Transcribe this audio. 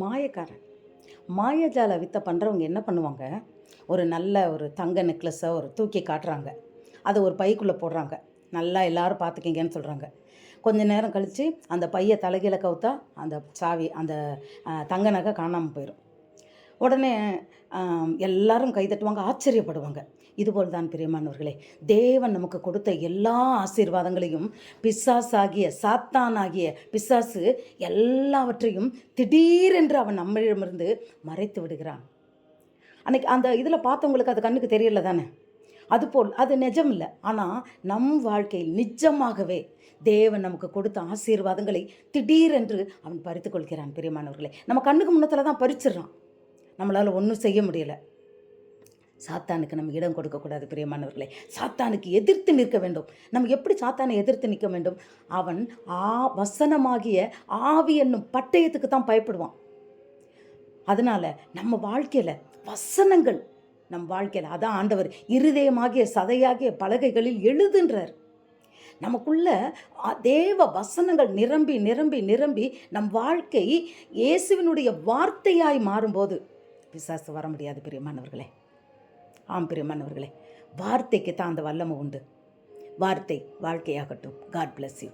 மாயக்காரன். மாயாஜால வித்தை பண்ணுறவங்க என்ன பண்ணுவாங்க, ஒரு நல்ல ஒரு தங்க நெக்லஸை தூக்கி காட்டுறாங்க. அதை ஒரு பைக்குள்ளே போடுறாங்க. நல்லா எல்லாரும் பார்த்துக்கிங்கன்னு சொல்கிறாங்க. கொஞ்ச நேரம் கழித்து அந்த பையை தலைகீழ கவுத்தா அந்த சாவி அந்த தங்க நகை காணாமல் போயிடும். உடனே எல்லாரும் கைதட்டுவாங்க, ஆச்சரியப்படுவாங்க. இதுபோல் தான் பிரியமானவர்களே, தேவன் நமக்கு கொடுத்த எல்லா ஆசீர்வாதங்களையும் பிசாசாகிய சாத்தானாகிய பிசாசு எல்லாவற்றையும் திடீரென்று அவன் நம்மிடமிருந்து மறைத்து விடுகிறான். அன்னைக்கு அந்த இதில் பார்த்தவங்களுக்கு அது கண்ணுக்கு தெரியல தானே. அதுபோல் அது நிஜம் இல்லை. ஆனால் நம் வாழ்க்கையில் நிஜமாகவே தேவன் நமக்கு கொடுத்த ஆசீர்வாதங்களை திடீரென்று அவன் பறித்து கொள்கிறான். பிரியமானவர்களே, நம்ம கண்ணுக்கு முன்னத்தில் தான் பறிச்சிடறான். நம்மளால் ஒன்றும் செய்ய முடியலை. சாத்தானுக்கு நம்ம இடம் கொடுக்கக்கூடாது. பிரியமானவர்களே, சாத்தானுக்கு எதிர்த்து நிற்க வேண்டும். நம்ம எப்படி சாத்தானை எதிர்த்து நிற்க வேண்டும்? அவன் வசனமாகிய ஆவி என்னும் பட்டயத்துக்கு தான் பயப்படுவான். அதனால் நம்ம வாழ்க்கையில் வசனங்கள், நம் வாழ்க்கையில் அதான் ஆண்டவர் இருதயமாகிய சதையாகிய பலகைகளில் எழுதுன்றார். நமக்குள்ள தேவ வசனங்கள் நிரம்பி நிரம்பி நிரம்பி நம் வாழ்க்கை இயேசுவினுடைய வார்த்தையாய் மாறும்போது பிசாசு வர முடியாது. பிரியமானவர்களே, ஆம் பிரியமானவர்களே, வார்த்தைக்கு தான் அந்த வல்லமை உண்டு. வார்த்தை வாழ்க்கையாகட்டும். God bless you.